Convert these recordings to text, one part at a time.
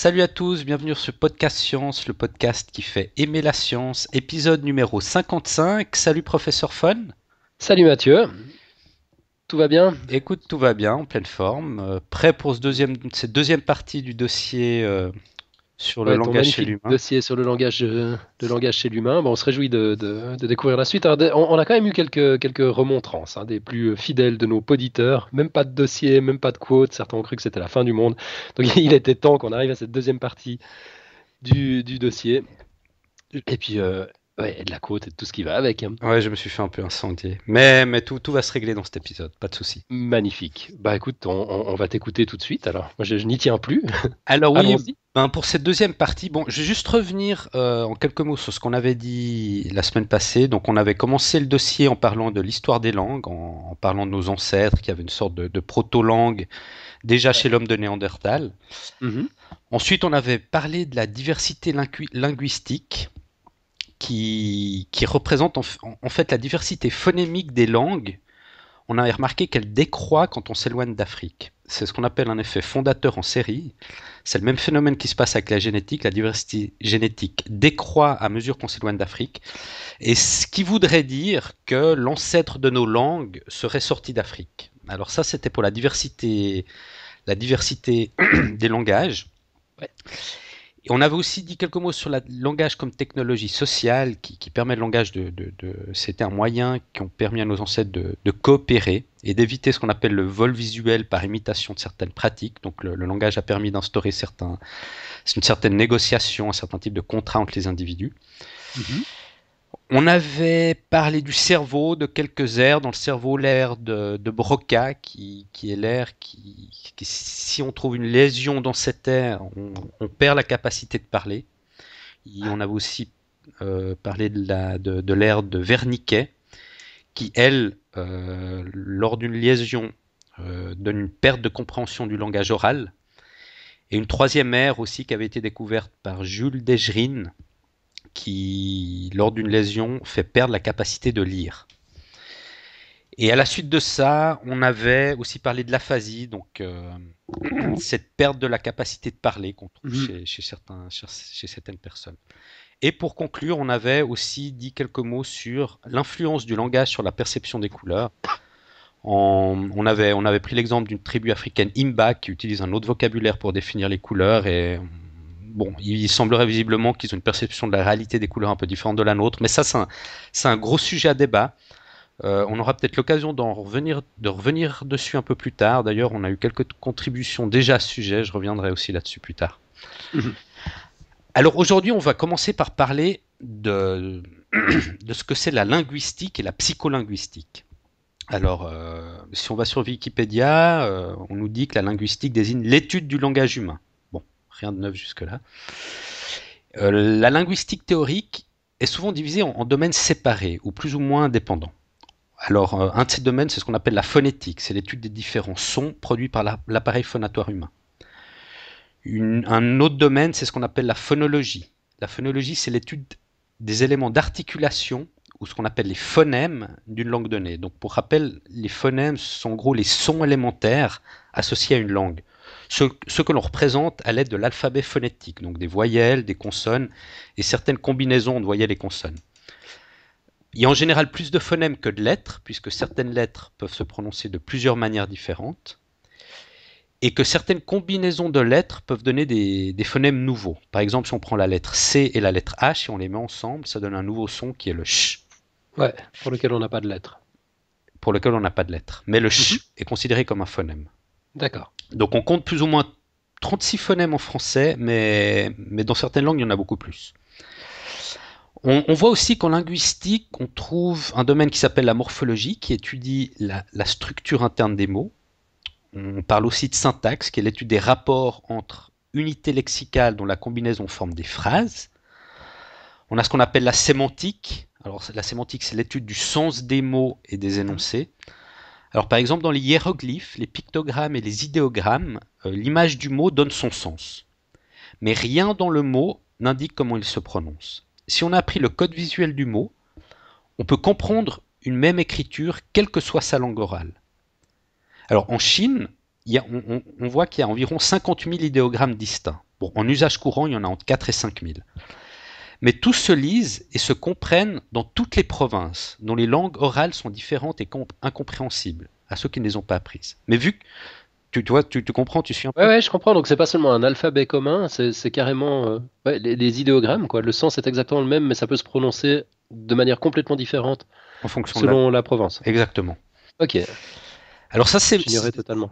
Salut à tous, bienvenue sur Podcast Science, le podcast qui fait aimer la science, épisode numéro 55. Salut professeur Fun. Salut Mathieu, tout va bien? Écoute, tout va bien, en pleine forme. Prêt pour cette deuxième partie du dossier sur le Ouais, ton langage chez magnifique l'humain. dossier sur le langage chez l'humain. Bon, on se réjouit de découvrir la suite. Alors, on a quand même eu quelques remontrances, hein, des plus fidèles de nos auditeurs. Même pas de dossier, même pas de quote. Certains ont cru que c'était la fin du monde. Donc il était temps qu'on arrive à cette deuxième partie du dossier. Et puis, ouais, et de la quote et de tout ce qui va avec, hein. Ouais, je me suis fait un peu incendier. Mais tout va se régler dans cet épisode, pas de souci. Magnifique. Bah écoute, on va t'écouter tout de suite. Alors, moi je n'y tiens plus. Alors oui, Allons-y. pour cette deuxième partie, bon, je vais juste revenir en quelques mots sur ce qu'on avait dit la semaine passée. Donc on avait commencé le dossier en parlant de l'histoire des langues, en parlant de nos ancêtres qui avaient une sorte de proto-langue déjà chez l'homme de Néandertal. Mhm. Ensuite, on avait parlé de la diversité linguistique qui représente en fait la diversité phonémique des langues. On avait remarqué qu'elle décroît quand on s'éloigne d'Afrique. C'est ce qu'on appelle un effet fondateur en série. C'est le même phénomène qui se passe avec la génétique. La diversité génétique décroît à mesure qu'on s'éloigne d'Afrique. Et ce qui voudrait dire que l'ancêtre de nos langues serait sorti d'Afrique. Alors ça, c'était pour la diversité des langages. Ouais. Et on avait aussi dit quelques mots sur le langage comme technologie sociale qui permet le langage c'était un moyen qui ont permis à nos ancêtres de coopérer et d'éviter ce qu'on appelle le vol visuel par imitation de certaines pratiques. Donc le langage a permis d'instaurer une certaine négociation, un certain type de contrat entre les individus. Mhm. On avait parlé du cerveau, de quelques aires dans le cerveau, l'aire de Broca, qui est l'aire si on trouve une lésion dans cette aire, on perd la capacité de parler. Et on avait aussi parlé de l'aire de Wernicke, qui, elle, lors d'une lésion, donne une perte de compréhension du langage oral. Et une troisième aire aussi qui avait été découverte par Jules Dejerine, qui, lors d'une lésion, fait perdre la capacité de lire. Et à la suite de ça, on avait aussi parlé de l'aphasie, donc cette perte de la capacité de parler qu'on trouve Mhm. chez certaines personnes. Et pour conclure, on avait aussi dit quelques mots sur l'influence du langage sur la perception des couleurs. On avait pris l'exemple d'une tribu africaine Imba qui utilise un autre vocabulaire pour définir les couleurs et bon, il semblerait visiblement qu'ils ont une perception de la réalité des couleurs un peu différente de la nôtre, mais ça c'est un gros sujet à débat. On aura peut-être l'occasion de revenir dessus un peu plus tard. D'ailleurs, on a eu quelques contributions déjà à ce sujet, je reviendrai aussi là-dessus plus tard. Mhm. Alors aujourd'hui, on va commencer par parler de ce que c'est la linguistique et la psycholinguistique. Alors, si on va sur Wikipédia, on nous dit que la linguistique désigne l'étude du langage humain. Bon, rien de neuf jusque-là. La linguistique théorique est souvent divisée en domaines séparés ou plus ou moins indépendants. Alors, un de ces domaines, c'est ce qu'on appelle la phonétique, c'est l'étude des différents sons produits par l'appareil phonatoire humain. Un autre domaine, c'est ce qu'on appelle la phonologie. La phonologie, c'est l'étude des éléments d'articulation ou ce qu'on appelle les phonèmes d'une langue donnée. Donc, pour rappel, les phonèmes sont en gros les sons élémentaires associés à une langue. Ce que l'on représente à l'aide de l'alphabet phonétique, donc des voyelles, des consonnes et certaines combinaisons de voyelles et consonnes. Il y a en général plus de phonèmes que de lettres, puisque certaines lettres peuvent se prononcer de plusieurs manières différentes, et que certaines combinaisons de lettres peuvent donner des phonèmes nouveaux. Par exemple, si on prend la lettre C et la lettre H et on les met ensemble, ça donne un nouveau son qui est le ch, Ouais, pour lequel on n'a pas de lettres. pour lequel on n'a pas de lettre. Mais le Mhm. ch est considéré comme un phonème. D'accord. Donc on compte plus ou moins 36 phonèmes en français, mais dans certaines langues, il y en a beaucoup plus. On voit aussi qu'en linguistique, on trouve un domaine qui s'appelle la morphologie, qui étudie la structure interne des mots. On parle aussi de syntaxe, qui est l'étude des rapports entre unités lexicales dont la combinaison forme des phrases. On a ce qu'on appelle la sémantique. Alors la sémantique, c'est l'étude du sens des mots et des Mhm. énoncés. Alors par exemple, dans les hiéroglyphes, les pictogrammes et les idéogrammes, l'image du mot donne son sens. Mais rien dans le mot n'indique comment il se prononce. Si on a appris le code visuel du mot, on peut comprendre une même écriture, quelle que soit sa langue orale. Alors en Chine, on voit qu'il y a environ 50 000 idéogrammes distincts. Bon, en usage courant, il y en a entre 4 et 5 000. Mais tous se lisent et se comprennent dans toutes les provinces, dont les langues orales sont différentes et incompréhensibles à ceux qui ne les ont pas apprises. Mais vu que tu vois, tu comprends, tu suis un peu. Ouais, je comprends. Donc, c'est pas seulement un alphabet commun, c'est carrément les idéogrammes, quoi. Le sens est exactement le même, mais ça peut se prononcer de manière complètement différente En fonction selon la province. Exactement. Ok, Alors ça, j'ignorais totalement.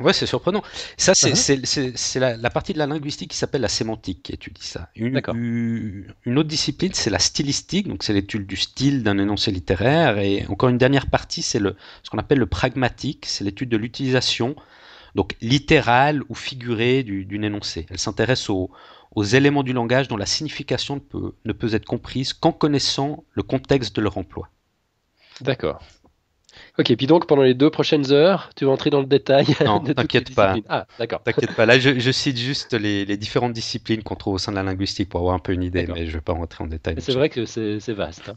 ouais, c'est surprenant. Ça, Uh-huh. c'est la partie de la linguistique qui s'appelle la sémantique qui étudie ça. D'accord. Une autre discipline, c'est la stylistique, donc c'est l'étude du style d'un énoncé littéraire. Et encore une dernière partie, c'est ce qu'on appelle le pragmatique, c'est l'étude de l'utilisation, donc littérale ou figurée d'une énoncé. Elle s'intéresse aux éléments du langage dont la signification ne peut être comprise qu'en connaissant le contexte de leur emploi. D'accord. Ok, puis donc pendant les 2 prochaines heures, tu vas entrer dans le détail Non, de toutes les t'inquiète pas. disciplines. Ah, d'accord. T'inquiète pas, là je cite juste les différentes disciplines qu'on trouve au sein de la linguistique pour avoir un peu une idée, D'accord. mais je ne vais pas rentrer en détail Mais c'est dessus. vrai que c'est vaste, hein.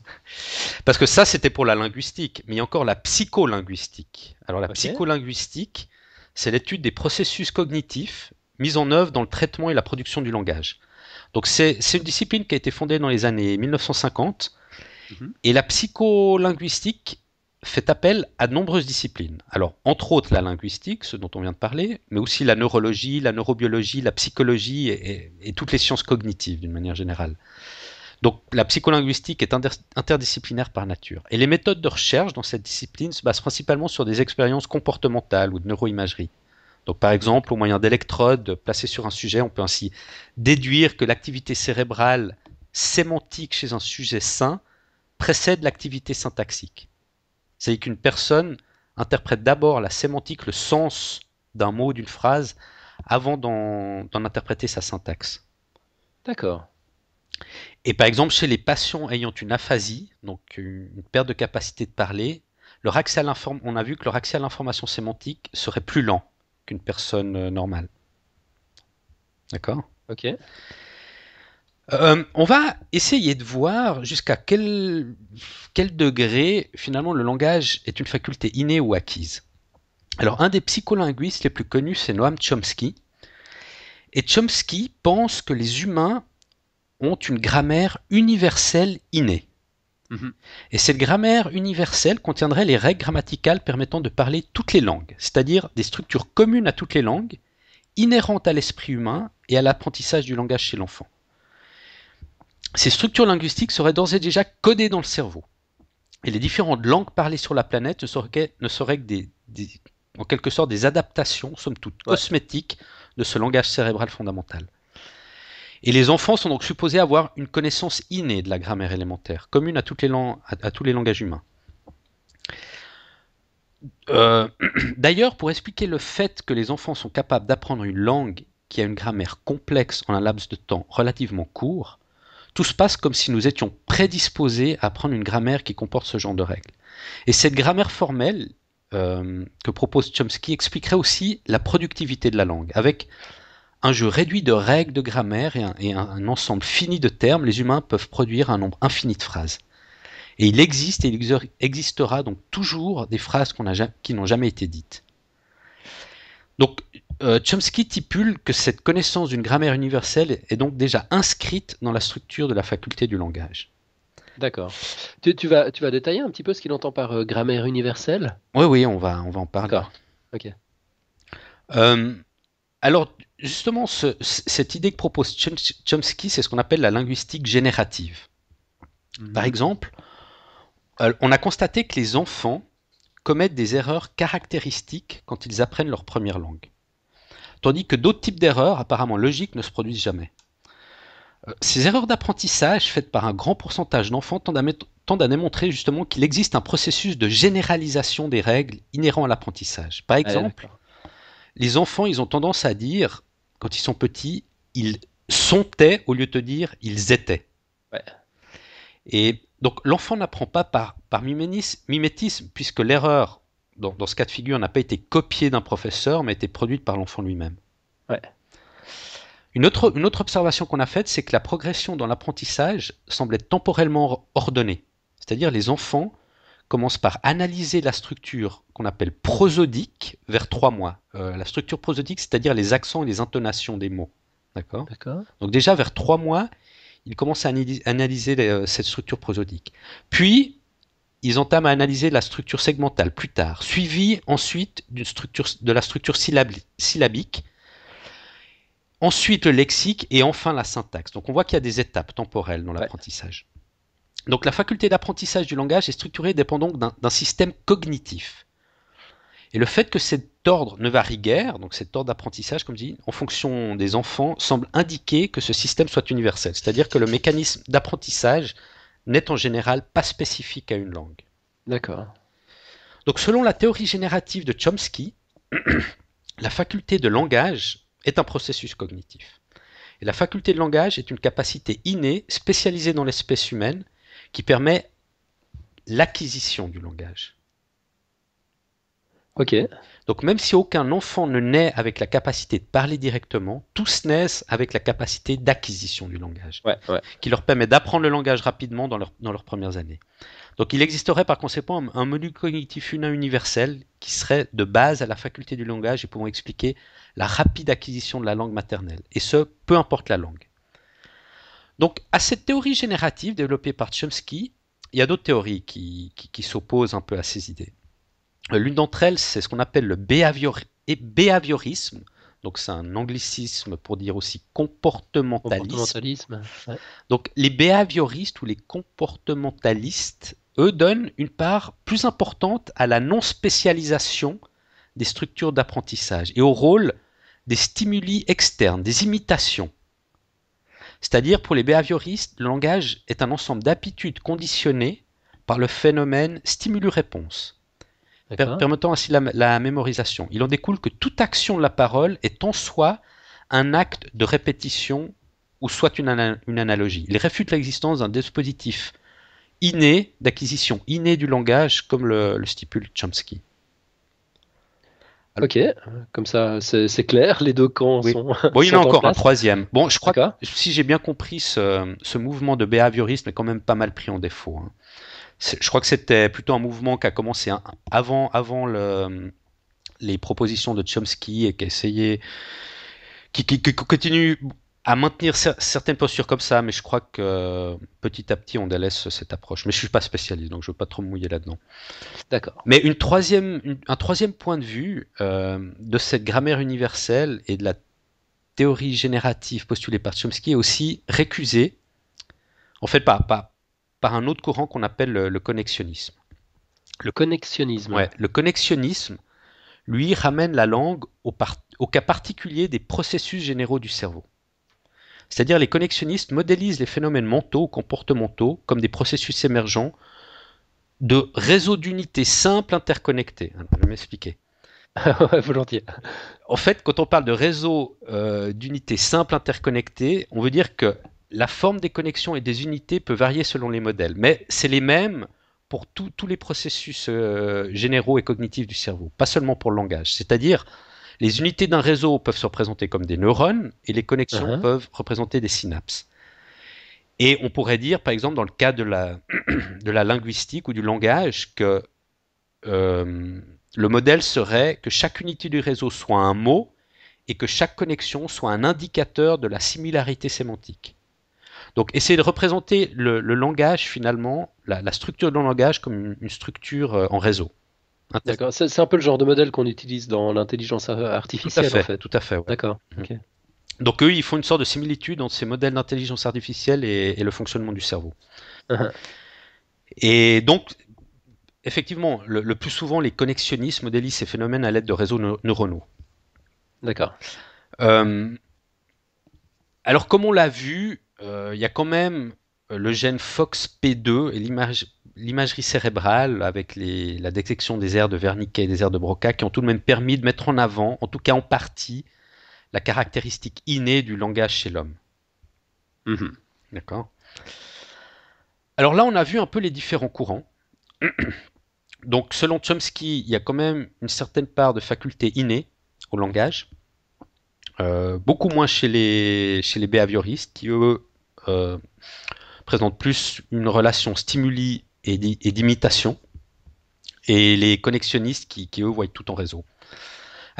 Parce que ça, c'était pour la linguistique, mais il y a encore la psycholinguistique. Alors la Ok. psycholinguistique, c'est l'étude des processus cognitifs mis en œuvre dans le traitement et la production du langage. Donc c'est une discipline qui a été fondée dans les années 1950, Mhm. et la psycholinguistique fait appel à de nombreuses disciplines. Alors, entre autres, la linguistique, ce dont on vient de parler, mais aussi la neurologie, la neurobiologie, la psychologie et toutes les sciences cognitives d'une manière générale. Donc, la psycholinguistique est interdisciplinaire par nature. Et les méthodes de recherche dans cette discipline se basent principalement sur des expériences comportementales ou de neuroimagerie. Donc, par exemple, au moyen d'électrodes placées sur un sujet, on peut ainsi déduire que l'activité cérébrale sémantique chez un sujet sain précède l'activité syntaxique. C'est qu'une personne interprète d'abord la sémantique, le sens d'un mot, d'une phrase, avant d'en interpréter sa syntaxe. D'accord. Et par exemple, chez les patients ayant une aphasie, donc une perte de capacité de parler, on a vu que leur accès à l'information sémantique serait plus lent qu'une personne normale. D'accord. Ok. On va essayer de voir jusqu'à quel degré finalement le langage est une faculté innée ou acquise. Alors un des psycholinguistes les plus connus, c'est Noam Chomsky. Et Chomsky pense que les humains ont une grammaire universelle innée. Mhm. Et cette grammaire universelle contiendrait les règles grammaticales permettant de parler toutes les langues, c'est-à-dire des structures communes à toutes les langues, inhérentes à l'esprit humain et à l'apprentissage du langage chez l'enfant. Ces structures linguistiques seraient d'ores et déjà codées dans le cerveau. Et les différentes langues parlées sur la planète ne seraient que en quelque sorte des adaptations, somme toute, Ouais. cosmétiques de ce langage cérébral fondamental. Et les enfants sont donc supposés avoir une connaissance innée de la grammaire élémentaire, commune à tous les langages humains. D'ailleurs, pour expliquer le fait que les enfants sont capables d'apprendre une langue qui a une grammaire complexe en un laps de temps relativement court, tout se passe comme si nous étions prédisposés à apprendre une grammaire qui comporte ce genre de règles. Et cette grammaire formelle que propose Chomsky expliquerait aussi la productivité de la langue. Avec un jeu réduit de règles de grammaire et un ensemble fini de termes, les humains peuvent produire un nombre infini de phrases. Et il existe et il existera donc toujours des phrases qui n'ont jamais été dites. Donc Chomsky stipule que cette connaissance d'une grammaire universelle est donc déjà inscrite dans la structure de la faculté du langage. D'accord. Tu vas détailler un petit peu ce qu'il entend par grammaire universelle? Oui, on va en parler. D'accord. Ok. Euh, alors, justement, cette idée que propose Chomsky, c'est ce qu'on appelle la linguistique générative. Par Mhm. exemple, on a constaté que les enfants commettent des erreurs caractéristiques quand ils apprennent leur première langue. Tandis que d'autres types d'erreurs, apparemment logiques, ne se produisent jamais. Ces erreurs d'apprentissage faites par un grand pourcentage d'enfants tendent à démontrer justement qu'il existe un processus de généralisation des règles inhérents à l'apprentissage. Par Ouais, exemple, d'accord. les enfants, ils ont tendance à dire, quand ils sont petits, ils sontaient au lieu de dire ils étaient. Ouais. Et donc l'enfant n'apprend pas par mimétisme, puisque l'erreur, dans ce cas de figure, n'a pas été copiée d'un professeur, mais a été produite par l'enfant lui-même. Ouais. Une autre observation qu'on a faite, c'est que la progression dans l'apprentissage semble être temporellement ordonnée. C'est-à-dire les enfants commencent par analyser la structure qu'on appelle prosodique vers 3 mois. La structure prosodique, c'est-à-dire les accents et les intonations des mots. D'accord? D'accord. Donc déjà, vers 3 mois, ils commencent à analyser cette structure prosodique. Puis, ils entament à analyser la structure segmentale plus tard, suivi ensuite de la structure syllabique, ensuite le lexique et enfin la syntaxe. Donc on voit qu'il y a des étapes temporelles dans l'apprentissage. Donc la faculté d'apprentissage du langage est structurée dépendant d'un système cognitif. Et le fait que cet ordre ne varie guère, donc cet ordre d'apprentissage, comme je dis, en fonction des enfants, semble indiquer que ce système soit universel. C'est-à-dire que le mécanisme d'apprentissage n'est en général pas spécifique à une langue. D'accord. Donc selon la théorie générative de Chomsky, la faculté de langage est un processus cognitif. Et la faculté de langage est une capacité innée, spécialisée dans l'espèce humaine, qui permet l'acquisition du langage. Ok. Donc même si aucun enfant ne naît avec la capacité de parler directement, tous naissent avec la capacité d'acquisition du langage, qui leur permet d'apprendre le langage rapidement dans leurs premières années. Donc il existerait par conséquent un module cognitif humain universel qui serait de base à la faculté du langage et pouvant expliquer la rapide acquisition de la langue maternelle, et ce, peu importe la langue. Donc à cette théorie générative développée par Chomsky, il y a d'autres théories qui s'opposent un peu à ces idées. L'une d'entre elles, c'est ce qu'on appelle le behaviorisme. Donc c'est un anglicisme pour dire aussi comportementalisme. Ouais. Donc les behavioristes ou les comportementalistes, eux, donnent une part plus importante à la non-spécialisation des structures d'apprentissage et au rôle des stimuli externes, des imitations. C'est-à-dire, pour les behavioristes, le langage est un ensemble d'aptitudes conditionnées par le phénomène stimulus-réponse, permettant ainsi la mémorisation. Il en découle que toute action de la parole est en soi un acte de répétition ou soit une analogie. Il réfute l'existence d'un dispositif inné, d'acquisition innée du langage, comme le stipule Chomsky. Ok, comme ça c'est clair, les deux camps sont. Bon, il y en a encore un place. troisième. Bon, je crois que si j'ai bien compris, ce mouvement de behaviorisme est quand même pas mal pris en défaut. Hein. Je crois que c'était plutôt un mouvement qui a commencé avant les propositions de Chomsky et qui continue à maintenir certaines postures comme ça, mais je crois que petit à petit on délaisse cette approche. Mais je suis pas spécialiste, donc je veux pas trop me mouiller là-dedans. D'accord. Mais un troisième point de vue de cette grammaire universelle et de la théorie générative postulée par Chomsky est aussi récusé, en fait par un autre courant qu'on appelle le connexionnisme. Le connexionnisme. Ouais, le connexionnisme, lui, ramène la langue au cas particulier des processus généraux du cerveau. C'est-à-dire les connexionnistes modélisent les phénomènes mentaux ou comportementaux comme des processus émergents de réseaux d'unités simples interconnectés. Je vais m'expliquer. Volontiers. En fait, quand on parle de réseaux d'unités simples interconnectés, on veut dire que la forme des connexions et des unités peut varier selon les modèles, mais c'est les mêmes pour tous les processus généraux et cognitifs du cerveau, pas seulement pour le langage. C'est-à-dire, les unités d'un réseau peuvent se représenter comme des neurones et les connexions peuvent représenter des synapses. Et on pourrait dire, par exemple, dans le cas de la linguistique ou du langage, que le modèle serait que chaque unité du réseau soit un mot et que chaque connexion soit un indicateur de la similarité sémantique. Donc, essayer de représenter le langage, finalement, la structure de langage comme une structure en réseau. D'accord, c'est un peu le genre de modèle qu'on utilise dans l'intelligence artificielle, en fait. Tout à fait. Ouais. D'accord. Okay. Donc, eux, ils font une sorte de similitude entre ces modèles d'intelligence artificielle et le fonctionnement du cerveau. Et donc, effectivement, le plus souvent, les connexionnistes modélisent ces phénomènes à l'aide de réseaux neuronaux. D'accord. Alors, comme on l'a vu, il y a quand même le gène FOXP2 et l'imagerie cérébrale avec la détection des aires de Wernicke et des aires de Broca qui ont tout de même permis de mettre en avant, en tout cas en partie, la caractéristique innée du langage chez l'homme. D'accord. Alors là, on a vu un peu les différents courants. Donc, selon Chomsky, il y a quand même une certaine part de faculté innée au langage. Beaucoup moins chez les behavioristes qui, eux, présentent plus une relation stimuli et d'imitation. Et les connexionnistes qui, eux, voient tout en réseau.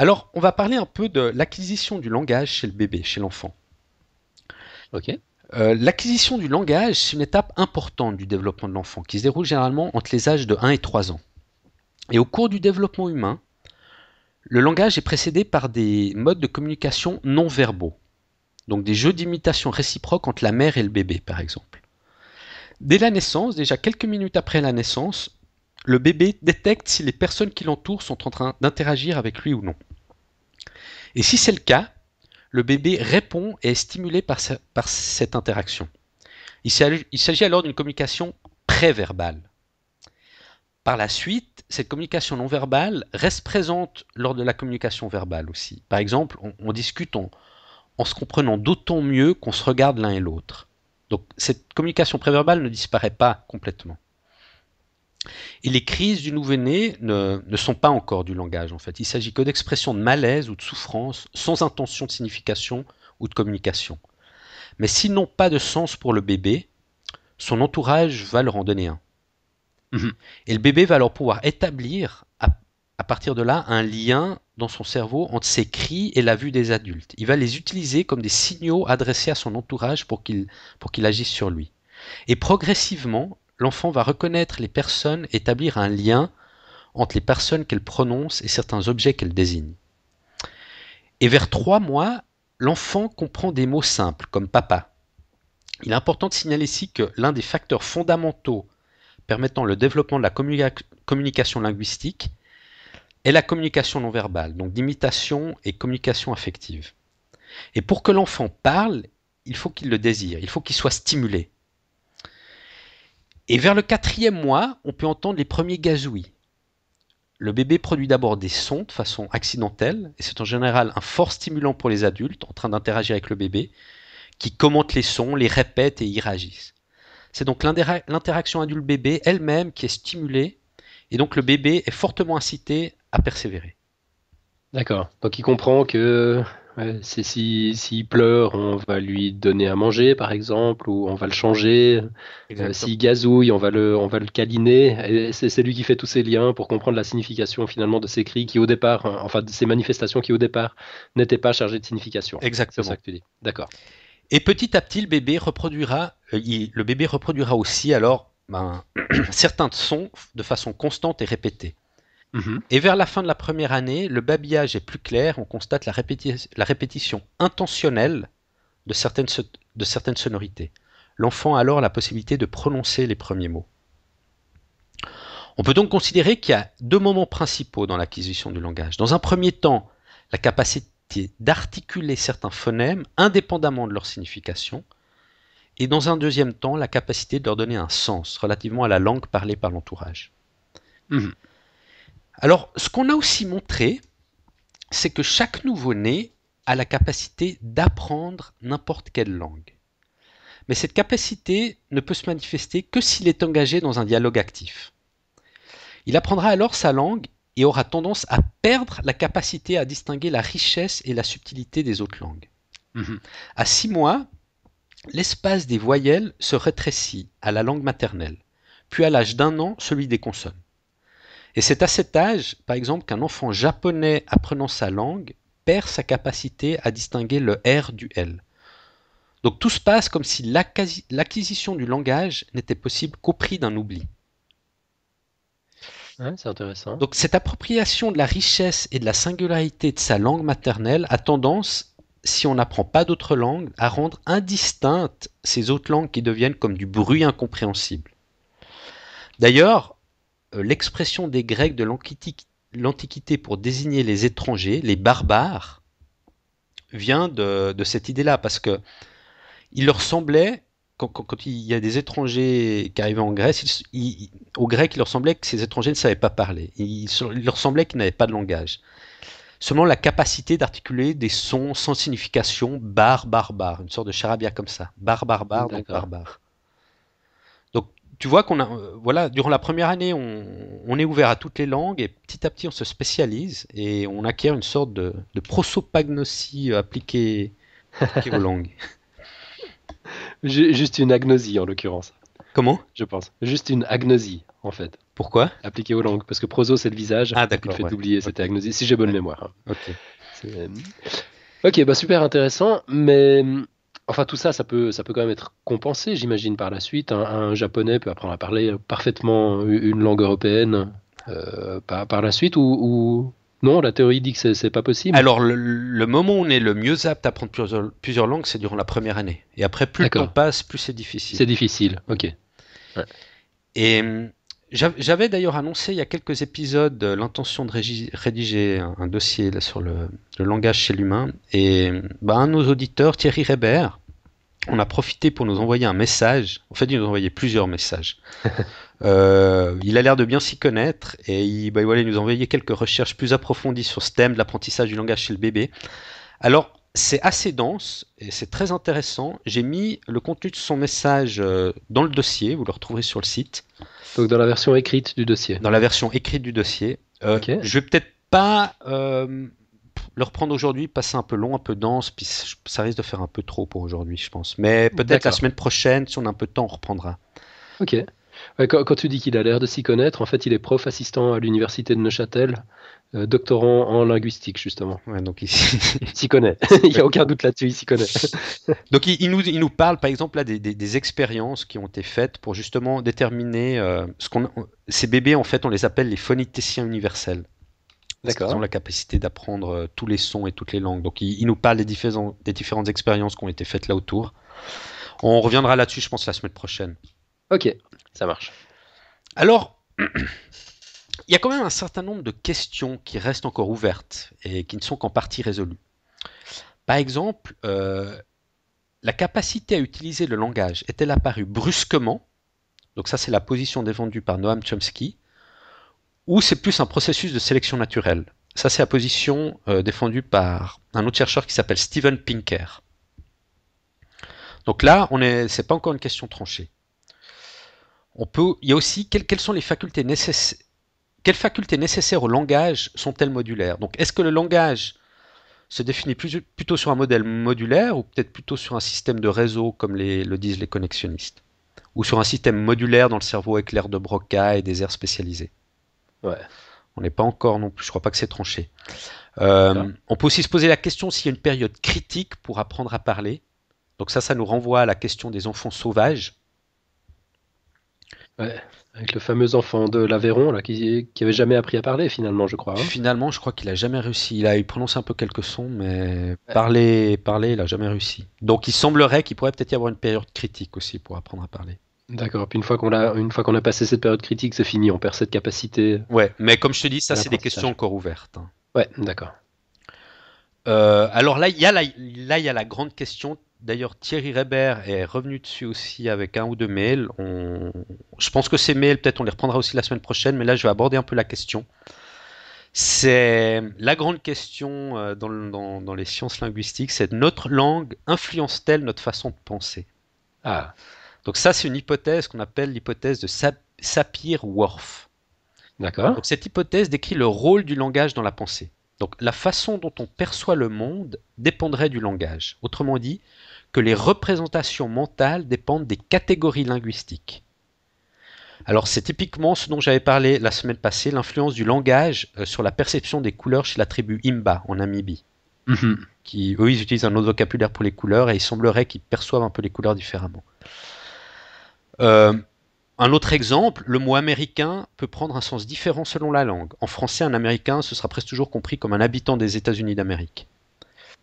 Alors, on va parler un peu de l'acquisition du langage chez le bébé, chez l'enfant. Ok. L'acquisition du langage, c'est une étape importante du développement de l'enfant qui se déroule généralement entre les âges de 1 et 3 ans. Et au cours du développement humain, le langage est précédé par des modes de communication non verbaux, donc des jeux d'imitation réciproque entre la mère et le bébé par exemple. Dès la naissance, déjà quelques minutes après la naissance, le bébé détecte si les personnes qui l'entourent sont en train d'interagir avec lui ou non. Et si c'est le cas, le bébé répond et est stimulé par cette interaction. Il s'agit alors d'une communication préverbale. Par la suite, cette communication non verbale reste présente lors de la communication verbale aussi. Par exemple, on discute en se comprenant d'autant mieux qu'on se regarde l'un et l'autre. Donc cette communication préverbale ne disparaît pas complètement. Et les crises du nouveau-né ne sont pas encore du langage en fait. Il s'agit que d'expressions de malaise ou de souffrance sans intention de signification ou de communication. Mais s'ils n'ont pas de sens pour le bébé, son entourage va leur en donner un. Et le bébé va alors pouvoir établir à partir de là un lien dans son cerveau entre ses cris et la vue des adultes. Il va les utiliser comme des signaux adressés à son entourage pour qu'il agisse sur lui. Et progressivement, l'enfant va reconnaître les personnes, établir un lien entre les personnes qu'elle prononce et certains objets qu'elle désigne. Et vers 3 mois, l'enfant comprend des mots simples comme papa. Il est important de signaler ici que l'un des facteurs fondamentaux permettant le développement de la communication linguistique est la communication non verbale, donc d'imitation et communication affective. Et pour que l'enfant parle, il faut qu'il le désire, il faut qu'il soit stimulé. Et vers le 4e mois, on peut entendre les premiers gazouillis. Le bébé produit d'abord des sons de façon accidentelle, et c'est en général un fort stimulant pour les adultes en train d'interagir avec le bébé, qui commentent les sons, les répètent et y réagissent. C'est donc l'interaction adulte-bébé elle-même qui est stimulée, et donc le bébé est fortement incité à persévérer. D'accord. Donc il comprend que c'est s'il pleure, on va lui donner à manger, par exemple, ou on va le changer. S'il gazouille, on va le câliner. Et c'est lui qui fait tous ces liens pour comprendre la signification finalement de ces cris qui au départ, enfin de ces manifestations qui au départ n'étaient pas chargées de signification. Exactement. C'est ça que tu dis. D'accord. Et petit à petit, le bébé reproduira aussi alors certains sons de façon constante et répétée. Et vers la fin de la première année, le babillage est plus clair, on constate la répétition intentionnelle de certaines sonorités. L'enfant a alors la possibilité de prononcer les premiers mots. On peut donc considérer qu'il y a 2 moments principaux dans l'acquisition du langage. Dans un premier temps, la capacité d'articuler certains phonèmes indépendamment de leur signification, et dans un deuxième temps, la capacité de leur donner un sens relativement à la langue parlée par l'entourage. Alors, ce qu'on a aussi montré, c'est que chaque nouveau-né a la capacité d'apprendre n'importe quelle langue. Mais cette capacité ne peut se manifester que s'il est engagé dans un dialogue actif. Il apprendra alors sa langue et aura tendance à perdre la capacité à distinguer la richesse et la subtilité des autres langues. À 6 mois, l'espace des voyelles se rétrécit à la langue maternelle, puis à l'âge d'1 an, celui des consonnes. Et c'est à cet âge, par exemple, qu'un enfant japonais apprenant sa langue perd sa capacité à distinguer le R du L. Donc tout se passe comme si l'acquisition du langage n'était possible qu'au prix d'un oubli. Ouais, c'est intéressant. Donc cette appropriation de la richesse et de la singularité de sa langue maternelle a tendance, si on n'apprend pas d'autres langues, à rendre indistinctes ces autres langues qui deviennent comme du bruit incompréhensible. D'ailleurs, l'expression des Grecs de l'Antiquité pour désigner les étrangers, les barbares, vient de cette idée-là, parce que il leur semblait, quand il y a des étrangers qui arrivaient en Grèce, aux Grecs, il leur semblait que ces étrangers ne savaient pas parler. Il leur semblait qu'ils n'avaient pas de langage. Seulement la capacité d'articuler des sons sans signification, barbare, une sorte de charabia comme ça. Barbare, donc barbare. Donc tu vois qu'on a, voilà, durant la première année, on est ouvert à toutes les langues et petit à petit on se spécialise et on acquiert une sorte de prosopagnosie appliquée aux langues. Juste une agnosie en l'occurrence. Comment ? Je pense. Juste une agnosie en fait. Pourquoi ? Appliquée aux langues. Parce que proso c'est le visage. Ah d'accord. Il fait oublier, c'était agnosie. Si j'ai bonne mémoire. Ok. Ok, bah super intéressant. Mais Enfin, tout ça, ça peut quand même être compensé, j'imagine, par la suite. Un Japonais peut apprendre à parler parfaitement une langue européenne par la suite, ou non, la théorie dit que c'est pas possible. Alors, le moment où on est le mieux apte à apprendre plusieurs langues, c'est durant la première année. Et après, plus le temps D'accord, passe, plus c'est difficile. c'est difficile. Ok. Ouais. Et j'avais d'ailleurs annoncé il y a quelques épisodes l'intention de rédiger un dossier là, sur le langage chez l'humain. Et bah, un de nos auditeurs, Thierry Rébert, on a profité pour nous envoyer un message. En fait, il nous a envoyé plusieurs messages. Il a l'air de bien s'y connaître et voilà, il nous a envoyé quelques recherches plus approfondies sur ce thème de l'apprentissage du langage chez le bébé. Alors, c'est assez dense et c'est très intéressant. J'ai mis le contenu de son message dans le dossier, vous le retrouverez sur le site, Donc, dans la version écrite du dossier. dans la version écrite du dossier. Ok. Je vais peut-être pas le reprendre aujourd'hui, passer un peu long, un peu dense, puis ça risque de faire un peu trop pour aujourd'hui, je pense. Mais peut-être la D'accord. semaine prochaine, si on a un peu de temps, on reprendra. Ok. Ouais, quand tu dis qu'il a l'air de s'y connaître, en fait, il est prof assistant à l'université de Neuchâtel, doctorant en linguistique, justement. Ouais, donc ici, Il s'y connaît. Il n'y a aucun doute là-dessus, il s'y connaît. donc il nous parle par exemple là des expériences qui ont été faites pour justement déterminer ces bébés en fait on les appelle les phonéticiens universels parce qu'ils ont D'accord. la capacité d'apprendre tous les sons et toutes les langues. Donc il nous parle des différentes expériences qui ont été faites là autour. On reviendra là-dessus je pense la semaine prochaine. Ok, ça marche. Alors il y a quand même un certain nombre de questions qui restent encore ouvertes et qui ne sont qu'en partie résolues. Par exemple, la capacité à utiliser le langage est-elle apparue brusquement? Donc ça, c'est la position défendue par Noam Chomsky. Ou c'est plus un processus de sélection naturelle? Ça, c'est la position défendue par un autre chercheur qui s'appelle Steven Pinker. Donc là, c'est pas encore une question tranchée. Il y a aussi quelles sont les facultés nécessaires? Quelles facultés nécessaires au langage sont-elles modulaires? Donc, est-ce que le langage se définit plutôt sur un modèle modulaire ou peut-être plutôt sur un système de réseau comme le disent les connexionnistes? Ou sur un système modulaire dans le cerveau avec l'aire de Broca et des aires spécialisées? Ouais, On n'est pas encore non plus, je crois pas que c'est tranché. d'accord. On peut aussi se poser la question s'il y a une période critique pour apprendre à parler. Donc ça nous renvoie à la question des enfants sauvages. Ouais. Avec le fameux enfant de l'Aveyron, là, qui avait jamais appris à parler, finalement, je crois, hein. Finalement, je crois qu'il a jamais réussi. Il prononce un peu quelques sons, mais Ouais. parler, il a jamais réussi. Donc il semblerait qu'il pourrait peut-être y avoir une période critique aussi pour apprendre à parler. D'accord. Puis une fois qu'on a passé cette période critique, c'est fini, on perd cette capacité Ouais, mais comme je te dis, ça à c'est des questions l'apprentissage. encore ouvertes, hein. Ouais, d'accord. Alors là, il y a la grande question. D'ailleurs, Thierry Rébert est revenu dessus aussi avec un ou deux mails. Je pense que ces mails, peut-être on les reprendra aussi la semaine prochaine, mais là, je vais aborder un peu la question. C'est la grande question dans les sciences linguistiques, c'est notre langue influence-t-elle notre façon de penser? Ah, Donc ça, c'est une hypothèse qu'on appelle l'hypothèse de Sapir-Whorf. d'accord. Donc cette hypothèse décrit le rôle du langage dans la pensée. Donc la façon dont on perçoit le monde dépendrait du langage. Autrement dit, que les représentations mentales dépendent des catégories linguistiques. Alors c'est typiquement ce dont j'avais parlé la semaine passée, l'influence du langage sur la perception des couleurs chez la tribu Imba en Namibie. Mhm. Eux, ils utilisent un autre vocabulaire pour les couleurs et il semblerait qu'ils perçoivent un peu les couleurs différemment. Euh, un autre exemple, le mot américain peut prendre un sens différent selon la langue. En français, un américain, ce sera presque toujours compris comme un habitant des États-Unis d'Amérique.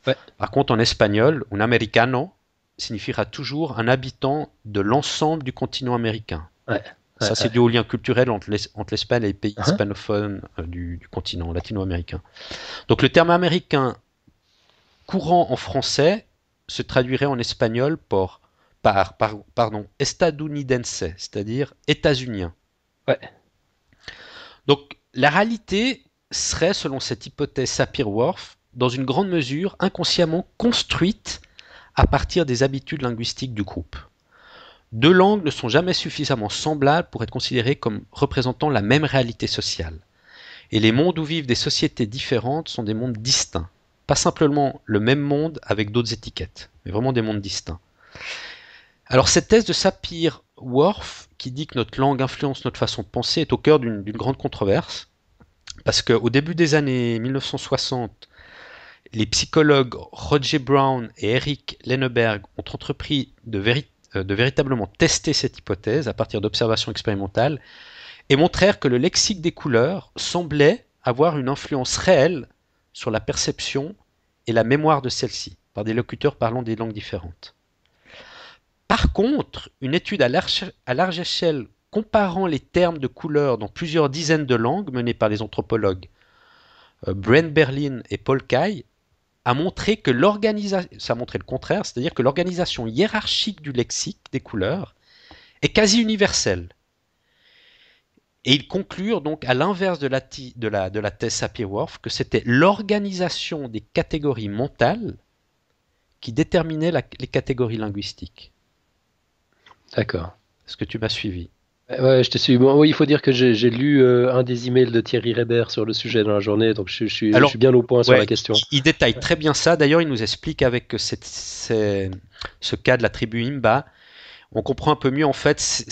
Ouais, Par contre, en espagnol, un americano signifiera toujours un habitant de l'ensemble du continent américain. ouais, ouais, Ça, c'est ouais. dû au lien culturel entre l'Espagne et les pays Hein. hispanophones du continent latino-américain. Donc le terme américain courant en français se traduirait en espagnol pardon, estadounidense, c'est-à-dire états-unien. Ouais, Donc la réalité serait, selon cette hypothèse Sapir-Whorf, dans une grande mesure inconsciemment construite à partir des habitudes linguistiques du groupe. Deux langues ne sont jamais suffisamment semblables pour être considérées comme représentant la même réalité sociale. Et les mondes où vivent des sociétés différentes sont des mondes distincts. Pas simplement le même monde avec d'autres étiquettes, mais vraiment des mondes distincts. Alors cette thèse de Sapir-Whorf, qui dit que notre langue influence notre façon de penser, est au cœur d'une grande controverse, parce qu'au début des années 1960, les psychologues Roger Brown et Eric Lenneberg ont entrepris de véritablement tester cette hypothèse à partir d'observations expérimentales et montrèrent que le lexique des couleurs semblait avoir une influence réelle sur la perception et la mémoire de celle-ci, par des locuteurs parlant des langues différentes. Par contre, une étude à large échelle comparant les termes de couleurs dans plusieurs dizaines de langues menée par les anthropologues Brent Berlin et Paul Kay a montré que ça a montré le contraire, c'est-à-dire que l'organisation hiérarchique du lexique des couleurs est quasi universelle. Et ils conclurent donc à l'inverse de la thèse Sapir-Whorf que c'était l'organisation des catégories mentales qui déterminait les catégories linguistiques. D'accord. Est-ce que tu m'as suivi? Ouais, je te suis. Bon, oui, il faut dire que j'ai lu un des emails de Thierry Reber sur le sujet dans la journée, donc je suis bien au point sur la question. Il détaille très bien ça. D'ailleurs, il nous explique avec ce cas de la tribu Imba, on comprend un peu mieux en fait.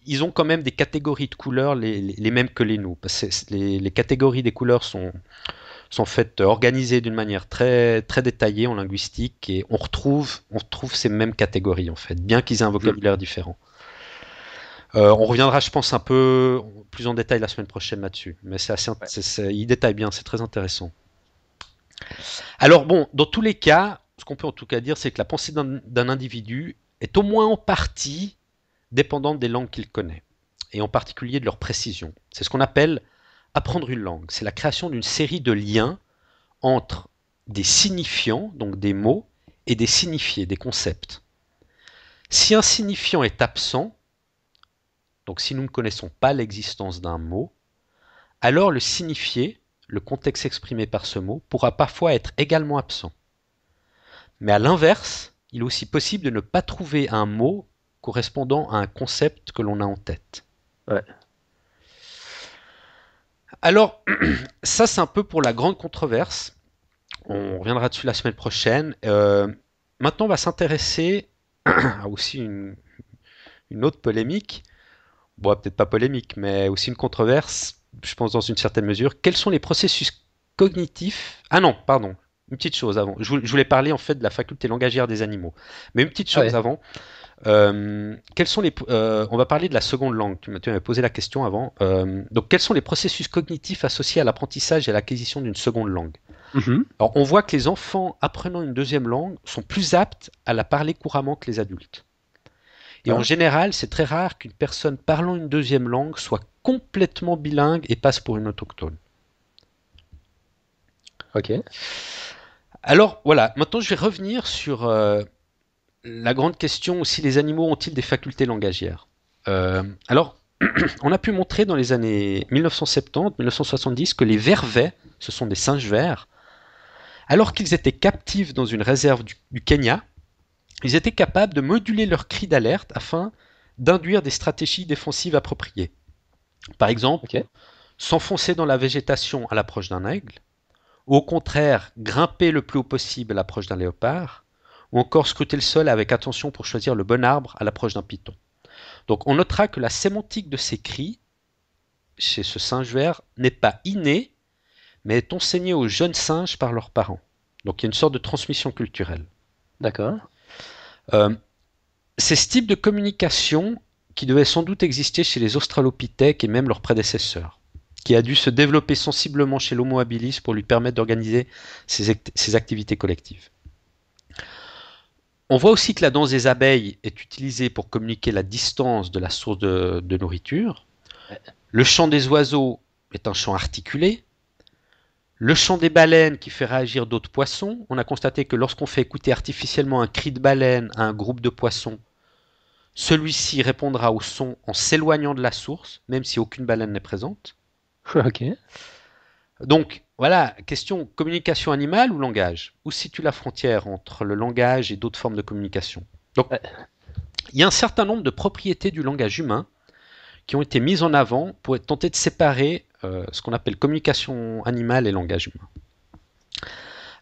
Ils ont quand même des catégories de couleurs les mêmes que les nous. Parce que les catégories des couleurs sont faites organisées d'une manière très, très détaillée en linguistique et on retrouve ces mêmes catégories en fait, bien qu'ils aient un vocabulaire différent. On reviendra, je pense, un peu plus en détail la semaine prochaine là-dessus. Mais il détaille bien, c'est très intéressant. Alors bon, dans tous les cas, ce qu'on peut en tout cas dire, c'est que la pensée d'un individu est au moins en partie dépendante des langues qu'il connaît, et en particulier de leur précision. C'est ce qu'on appelle apprendre une langue. C'est la création d'une série de liens entre des signifiants, donc des mots, et des signifiés, des concepts. Si un signifiant est absent, donc si nous ne connaissons pas l'existence d'un mot, alors le signifié, le contexte exprimé par ce mot, pourra parfois être également absent. Mais à l'inverse, il est aussi possible de ne pas trouver un mot correspondant à un concept que l'on a en tête. Ouais. Alors, ça c'est un peu pour la grande controverse. On reviendra dessus la semaine prochaine. Maintenant, on va s'intéresser à aussi une autre polémique. Bon, peut-être pas polémique, mais aussi une controverse, je pense dans une certaine mesure. Quels sont les processus cognitifs? Ah non, pardon, une petite chose avant. Je voulais parler en fait de la faculté langagière des animaux. Mais une petite chose avant. On va parler de la seconde langue. Tu m'avais posé la question avant. Donc, quels sont les processus cognitifs associés à l'apprentissage et à l'acquisition d'une seconde langue? Alors, on voit que les enfants apprenant une deuxième langue sont plus aptes à la parler couramment que les adultes. Et en général, c'est très rare qu'une personne parlant une deuxième langue soit complètement bilingue et passe pour une autochtone. Ok. Alors voilà, maintenant je vais revenir sur la grande question aussi, les animaux ont-ils des facultés langagières? Alors, on a pu montrer dans les années 1970-1970 que les vervets, ce sont des singes verts, alors qu'ils étaient captifs dans une réserve du Kenya, ils étaient capables de moduler leurs cris d'alerte afin d'induire des stratégies défensives appropriées. Par exemple, s'enfoncer dans la végétation à l'approche d'un aigle, ou au contraire, grimper le plus haut possible à l'approche d'un léopard, ou encore scruter le sol avec attention pour choisir le bon arbre à l'approche d'un python. Donc on notera que la sémantique de ces cris, chez ce singe vert, n'est pas innée, mais est enseignée aux jeunes singes par leurs parents. Donc il y a une sorte de transmission culturelle. D'accord. C'est ce type de communication qui devait sans doute exister chez les australopithèques et même leurs prédécesseurs, qui a dû se développer sensiblement chez l'Homo habilis pour lui permettre d'organiser ses activités collectives. On voit aussi que la danse des abeilles est utilisée pour communiquer la distance de la source de nourriture. Le chant des oiseaux est un chant articulé. Le chant des baleines qui fait réagir d'autres poissons. On a constaté que lorsqu'on fait écouter artificiellement un cri de baleine à un groupe de poissons, celui-ci répondra au son en s'éloignant de la source, même si aucune baleine n'est présente. Ok. Donc, voilà, question communication animale ou langage? Où se situe la frontière entre le langage et d'autres formes de communication? Donc, il y a un certain nombre de propriétés du langage humain qui ont été mises en avant pour tenter de séparer ce qu'on appelle communication animale et langage humain.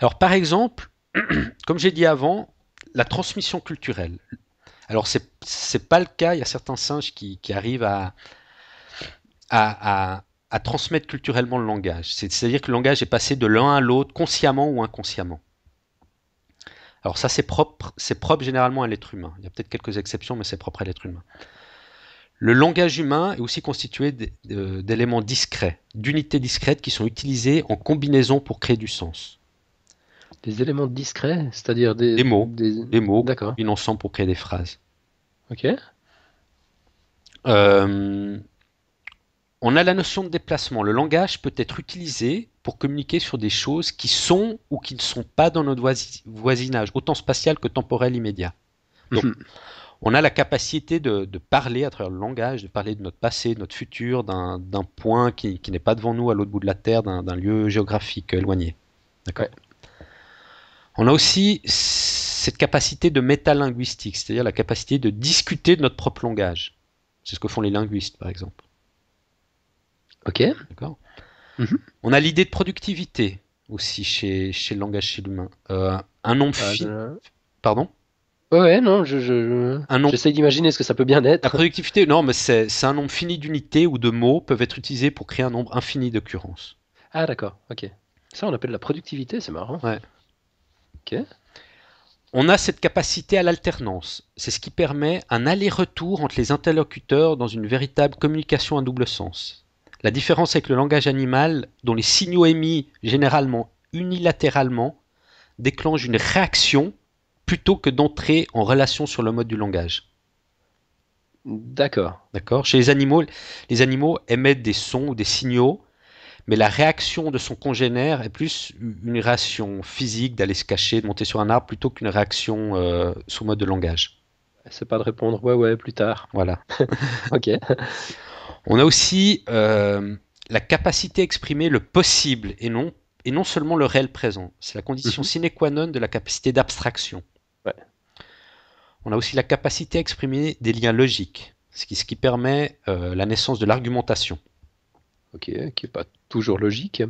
Alors, par exemple, comme j'ai dit avant, la transmission culturelle. Alors, c'est pas le cas, il y a certains singes qui arrivent à à transmettre culturellement le langage. C'est-à-dire que le langage est passé de l'un à l'autre, consciemment ou inconsciemment. Alors ça, c'est propre généralement à l'être humain. Il y a peut-être quelques exceptions, mais c'est propre à l'être humain. Le langage humain est aussi constitué d'éléments discrets, d'unités discrètes qui sont utilisées en combinaison pour créer du sens. Des éléments discrets, c'est-à-dire Des mots, des mots D'accord. combinent ensemble pour créer des phrases. Ok. Euh, on a la notion de déplacement. Le langage peut être utilisé pour communiquer sur des choses qui sont ou qui ne sont pas dans notre voisinage, autant spatial que temporel immédiat. Donc, on a la capacité de parler à travers le langage, de parler de notre passé, de notre futur, d'un point qui n'est pas devant nous à l'autre bout de la Terre, d'un lieu géographique éloigné. D'accord. Ouais. On a aussi cette capacité de métalinguistique, c'est-à-dire la capacité de discuter de notre propre langage. C'est ce que font les linguistes, par exemple. Ok. D'accord. Mhm. On a l'idée de productivité aussi chez le langage, chez l'humain. Un nombre Pardon. Ouais, non, j'essaie d'imaginer ce que ça peut bien La être. productivité, non, mais c'est un nombre fini d'unités ou de mots peuvent être utilisés pour créer un nombre infini d'occurrences. Ah, d'accord, ok. Ça, on appelle la productivité, c'est marrant. Ouais. Ok. On a cette capacité à l'alternance. C'est ce qui permet un aller-retour entre les interlocuteurs dans une véritable communication à double sens. La différence avec le langage animal, dont les signaux émis généralement unilatéralement déclenchent une réaction plutôt que d'entrer en relation sur le mode du langage. D'accord. D'accord. Chez les animaux émettent des sons ou des signaux, mais la réaction de son congénère est plus une réaction physique d'aller se cacher, de monter sur un arbre, plutôt qu'une réaction sous mode de langage. C'est pas de répondre ouais, plus tard. Voilà. Ok. On a aussi la capacité à exprimer le possible et non seulement le réel présent. C'est la condition sine qua non de la capacité d'abstraction. Ouais. On a aussi la capacité à exprimer des liens logiques, ce qui permet la naissance de l'argumentation. Ok, qui est pas toujours logique.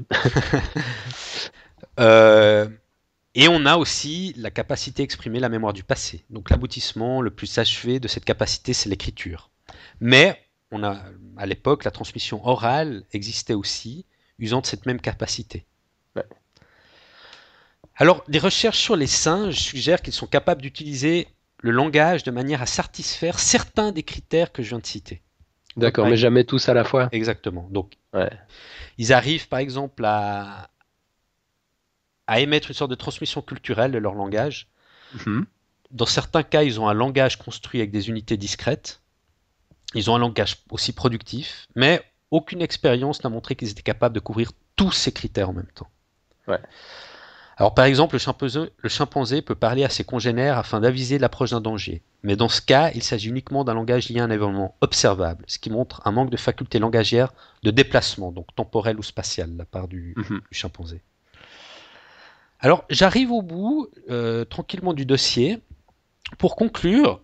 Et on a aussi la capacité à exprimer la mémoire du passé. Donc l'aboutissement le plus achevé de cette capacité, c'est l'écriture. Mais à l'époque, la transmission orale existait aussi, usant de cette même capacité. Ouais. Alors, des recherches sur les singes suggèrent qu'ils sont capables d'utiliser le langage de manière à satisfaire certains des critères que je viens de citer. D'accord, mais jamais tous à la fois. Exactement. Donc, ouais. Ils arrivent par exemple à émettre une sorte de transmission culturelle de leur langage. Dans certains cas, ils ont un langage construit avec des unités discrètes. Ils ont un langage aussi productif, mais aucune expérience n'a montré qu'ils étaient capables de couvrir tous ces critères en même temps. Ouais. Alors par exemple, le chimpanzé peut parler à ses congénères afin d'aviser l'approche d'un danger. Mais dans ce cas, il s'agit uniquement d'un langage lié à un événement observable, ce qui montre un manque de faculté langagière de déplacement, donc temporel ou spatial, de la part du chimpanzé. Alors j'arrive au bout tranquillement du dossier. Pour conclure,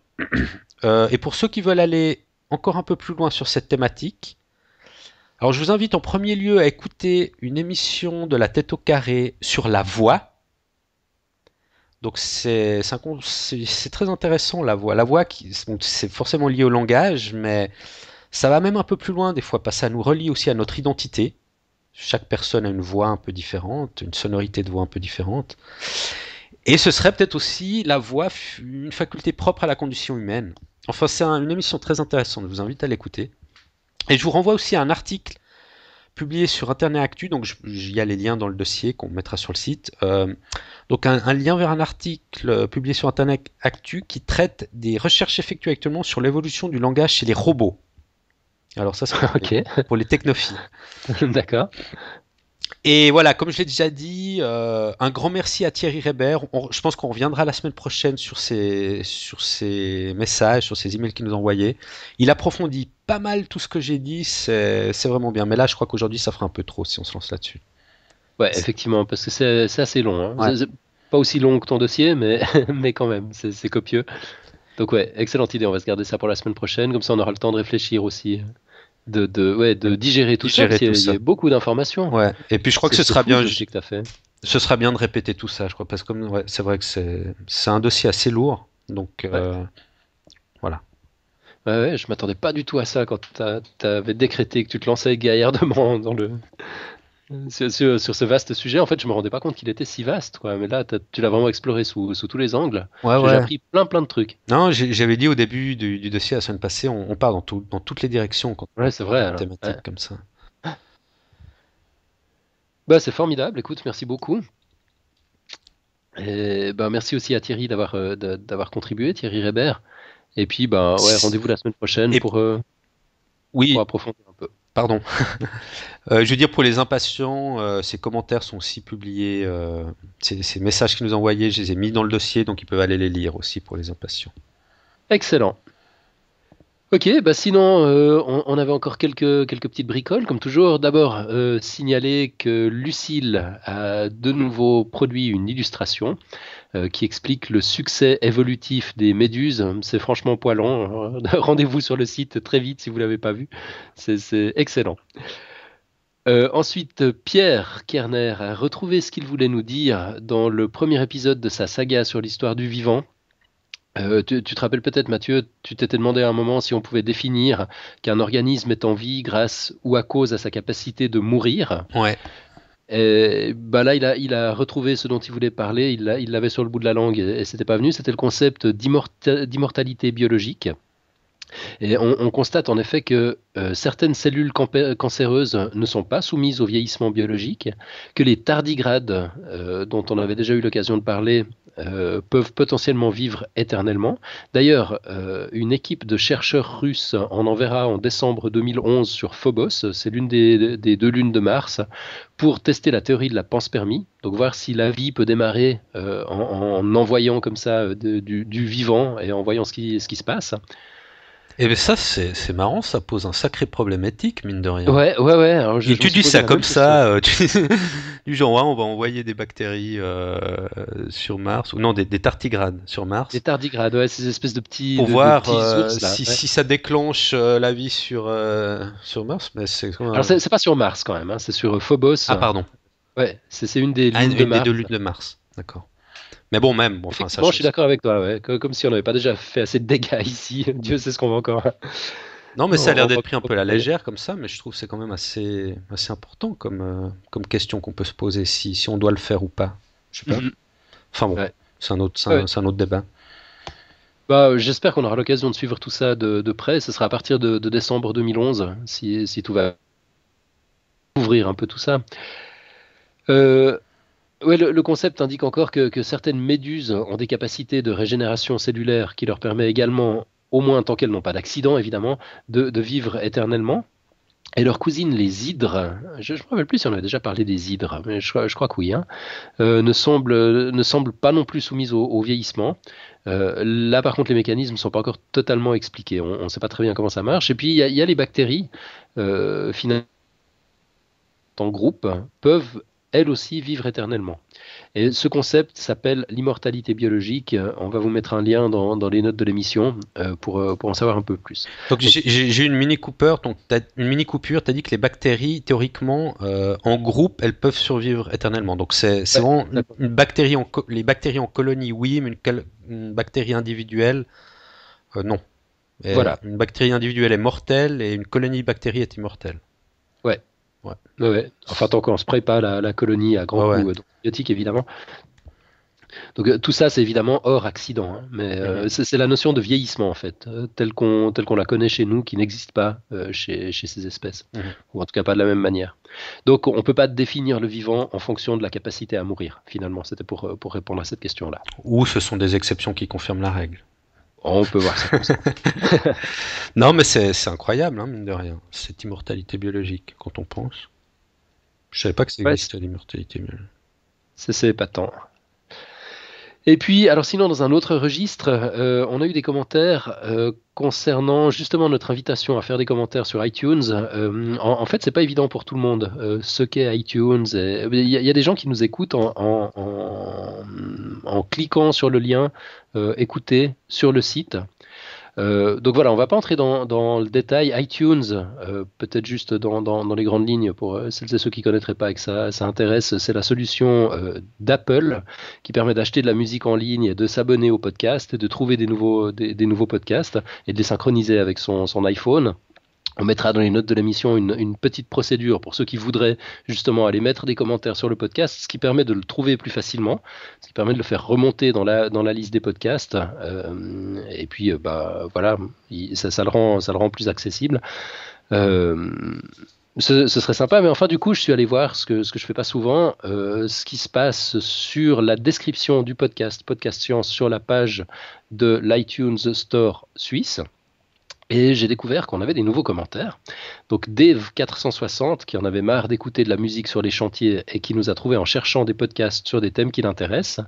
et pour ceux qui veulent aller encore un peu plus loin sur cette thématique, alors je vous invite en premier lieu à écouter une émission de la Tête au Carré sur la voix. Donc c'est très intéressant la voix. La voix, c'est forcément lié au langage, mais ça va même un peu plus loin des fois, parce que ça nous relie aussi à notre identité. Chaque personne a une voix un peu différente, une sonorité de voix un peu différente. Et ce serait peut-être aussi la voix, une faculté propre à la condition humaine. Enfin, c'est une émission très intéressante, je vous invite à l'écouter. Et je vous renvoie aussi à un article publié sur Internet Actu, donc il y a les liens dans le dossier qu'on mettra sur le site. Donc un lien vers un article publié sur Internet Actu qui traite des recherches effectuées actuellement sur l'évolution du langage chez les robots. Alors ça, c'est pour les technophiles. D'accord. Et voilà, comme je l'ai déjà dit, un grand merci à Thierry Rébert. Je pense qu'on reviendra la semaine prochaine sur ces messages, sur ces emails qu'il nous a envoyés. Il approfondit pas mal tout ce que j'ai dit, c'est vraiment bien. Mais là, je crois qu'aujourd'hui, ça fera un peu trop si on se lance là-dessus. Ouais, effectivement, parce que c'est assez long. Hein. Ouais. C'est pas aussi long que ton dossier, mais, mais quand même, c'est copieux. Donc ouais, excellente idée, on va se garder ça pour la semaine prochaine, comme ça on aura le temps de réfléchir aussi, de digérer tout ça, parce qu'il y a beaucoup d'informations. Ouais. Et puis je crois que ce sera bien. Que t'as fait. Ce sera bien de répéter tout ça, je crois, parce que c'est vrai que c'est un dossier assez lourd, donc voilà. Ouais, je m'attendais pas du tout à ça quand t'avais décrété que tu te lançais gaillardement dans sur ce vaste sujet. En fait, je me rendais pas compte qu'il était si vaste, quoi. Mais là, tu l'as vraiment exploré sous tous les angles. Ouais, J'ai ouais. appris plein de trucs. Non, j'avais dit au début du dossier la semaine passée, on part dans toutes les directions quand on Ouais, c'est vrai, parle de alors. Ouais. thématiques comme ça. Bah, c'est formidable. Écoute, merci beaucoup. Et bah, merci aussi à Thierry d'avoir contribué, Thierry Rébert. Et puis, bah, ouais, rendez-vous la semaine prochaine Et pour oui, approfondir un peu. pardon. Je veux dire, pour les impatients, ces commentaires sont aussi publiés. Ces messages qu'ils nous ont envoyés, je les ai mis dans le dossier, donc ils peuvent aller les lire aussi pour les impatients. Excellent. Ok, bah sinon, on avait encore quelques petites bricoles, comme toujours. D'abord, signaler que Lucille a de nouveau produit une illustration qui explique le succès évolutif des méduses. C'est franchement poilant. Rendez-vous sur le site très vite si vous l'avez pas vu. C'est excellent. Ensuite, Pierre Kerner a retrouvé ce qu'il voulait nous dire dans le premier épisode de sa saga sur l'histoire du vivant. Tu te rappelles peut-être, Mathieu, tu t'étais demandé à un moment si on pouvait définir qu'un organisme est en vie grâce ou à cause à sa capacité de mourir. Ouais. Et bah là, il a retrouvé ce dont il voulait parler, il l'avait sur le bout de la langue et c'était pas venu, c'était le concept d'immortalité biologique. Et on constate en effet que certaines cellules cancéreuses ne sont pas soumises au vieillissement biologique, que les tardigrades, dont on avait déjà eu l'occasion de parler, peuvent potentiellement vivre éternellement. D'ailleurs, une équipe de chercheurs russes en enverra en décembre 2011 sur Phobos, c'est l'une des deux lunes de Mars, pour tester la théorie de la panspermie, donc voir si la vie peut démarrer en envoyant comme ça du vivant et en voyant ce qui se passe. Et ben ça, c'est marrant, ça pose un sacré problème éthique, mine de rien. Ouais. Alors Et je me tu suis dis posé ça la comme même question. ça, du genre, ouais, on va envoyer des bactéries sur Mars, ou non, des tardigrades sur Les Mars, tardigrades, ouais, ces espèces de petits, pour de voir petits ours là. Ouais. si ça déclenche la vie sur Mars. Mais c'est Alors c'est pas sur Mars quand même, hein, c'est sur Phobos. Ah, pardon. Ouais, c'est une des Ah, lunes de une des deux Mars. lunes de Mars. D'accord. Mais bon, même, bon, enfin, ça, Effectivement, je suis d'accord avec toi, ouais. Comme si on n'avait pas déjà fait assez de dégâts ici. Dieu sait ce qu'on va encore. non, mais ça a l'air On va d'être pris un encore peu à la produire. légère comme ça, mais je trouve que c'est quand même assez important comme question qu'on peut se poser si on doit le faire ou pas. Je sais pas. Mhm. Enfin bon, Ouais. c'est un autre, c'est Ouais. un, c'est un autre débat. Bah, j'espère qu'on aura l'occasion de suivre tout ça de près. Ce sera à partir de décembre 2011, si tout va ouvrir un peu tout ça. Euh, ouais, le concept indique encore que certaines méduses ont des capacités de régénération cellulaire qui leur permet également, au moins tant qu'elles n'ont pas d'accident évidemment, de vivre éternellement. Et leur cousine, les hydres, je ne me rappelle plus si on avait déjà parlé des hydres, mais je crois que oui, hein, ne semblent pas non plus soumises au vieillissement. Là, par contre, les mécanismes ne sont pas encore totalement expliqués. On ne sait pas très bien comment ça marche. Et puis, il y a les bactéries, finalement, en groupe, peuvent elles aussi vivre éternellement. Et ce concept s'appelle l'immortalité biologique. On va vous mettre un lien dans les notes de l'émission pour en savoir un peu plus. Donc Donc, j'ai une mini coupure. Donc une mini coupure. T'as dit que les bactéries, théoriquement, en groupe, elles peuvent survivre éternellement. Donc c'est ouais, vraiment d'accord. une bactérie les bactéries en colonie, oui, mais une bactérie individuelle, non. Et Voilà. une bactérie individuelle est mortelle et une colonie de bactéries est immortelle. Ouais. Ouais. Ouais. Enfin, tant qu'on ne spraye pas la colonie à grands Ouais, ouais. coups d'antibiotiques, évidemment. Donc, tout ça, c'est évidemment hors accident, hein. Mais Mhm. c'est la notion de vieillissement, en fait, telle qu'on la connaît chez nous, qui n'existe pas chez ces espèces. Mhm. Ou en tout cas pas de la même manière. Donc, on ne peut pas définir le vivant en fonction de la capacité à mourir, finalement. C'était pour répondre à cette question-là. Ou ce sont des exceptions qui confirment la règle. On peut voir ça comme ça. Non, mais c'est incroyable, hein, mine de rien, cette immortalité biologique, quand on pense. Je savais pas que ça Ouais, existait, l'immortalité biologique. c'est épatant. Et puis, alors sinon, dans un autre registre, on a eu des commentaires concernant justement notre invitation à faire des commentaires sur iTunes. En fait, c'est pas évident pour tout le monde ce qu'est iTunes. Il y a des gens qui nous écoutent en cliquant sur le lien écouter sur le site. Donc voilà, on va pas entrer dans le détail. iTunes, peut-être juste dans les grandes lignes pour celles et ceux qui connaîtraient pas et que ça intéresse, c'est la solution d'Apple qui permet d'acheter de la musique en ligne et de s'abonner au podcast et de trouver des nouveaux podcasts et de les synchroniser avec son iPhone. On mettra dans les notes de l'émission une petite procédure pour ceux qui voudraient justement aller mettre des commentaires sur le podcast, ce qui permet de le trouver plus facilement, ce qui permet de le faire remonter dans la liste des podcasts. Et puis, voilà, ça le rend plus accessible. Euh, ce serait sympa, mais enfin, du coup, je suis allé voir ce que je fais pas souvent, ce qui se passe sur la description du Podcast Science, sur la page de l'iTunes Store suisse. Et j'ai découvert qu'on avait des nouveaux commentaires. Donc Dave460, qui en avait marre d'écouter de la musique sur les chantiers et qui nous a trouvé en cherchant des podcasts sur des thèmes qui l'intéressent,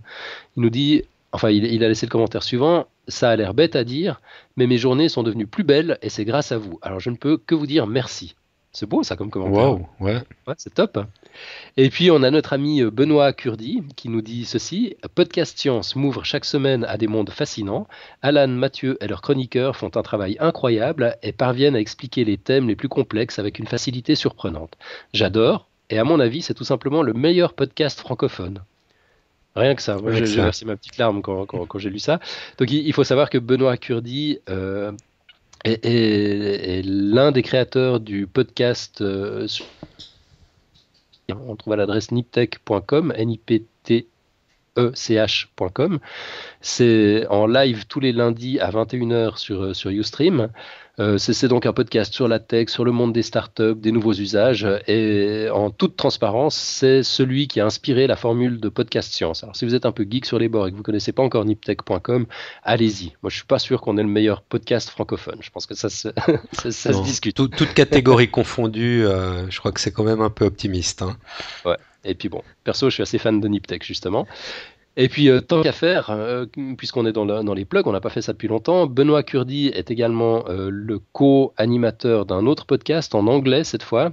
il nous dit, enfin il a laissé le commentaire suivant, ça a l'air bête à dire, mais mes journées sont devenues plus belles et c'est grâce à vous. Alors je ne peux que vous dire merci. C'est beau ça comme commentaire. Wow, ouais. Ouais, c'est top. Et puis on a notre ami Benoît Curdi qui nous dit ceci: Podcast Science m'ouvre chaque semaine à des mondes fascinants. Alan, Mathieu et leurs chroniqueurs font un travail incroyable et parviennent à expliquer les thèmes les plus complexes avec une facilité surprenante. J'adore, et à mon avis, c'est tout simplement le meilleur podcast francophone. Rien que ça. Moi, j'ai versé ma petite larme quand j'ai lu ça. Donc il faut savoir que Benoît Curdi est l'un des créateurs du podcast. On trouve à l'adresse niptech.com, niptech.com. C'est en live tous les lundis à 21h sur Ustream. C'est donc un podcast sur la tech, sur le monde des startups, des nouveaux usages. Et en toute transparence, c'est celui qui a inspiré la formule de Podcast Science. Alors si vous êtes un peu geek sur les bords et que vous ne connaissez pas encore niptech.com, allez-y. Moi, je ne suis pas sûr qu'on ait le meilleur podcast francophone. Je pense que ça se discute. Toute catégorie confondue, je crois que c'est quand même un peu optimiste. Hein. Ouais. Et puis bon, perso, je suis assez fan de Niptech, justement. Et puis, tant qu'à faire, puisqu'on est dans les plugs, on n'a pas fait ça depuis longtemps, Benoît Curdi est également le co-animateur d'un autre podcast en anglais cette fois,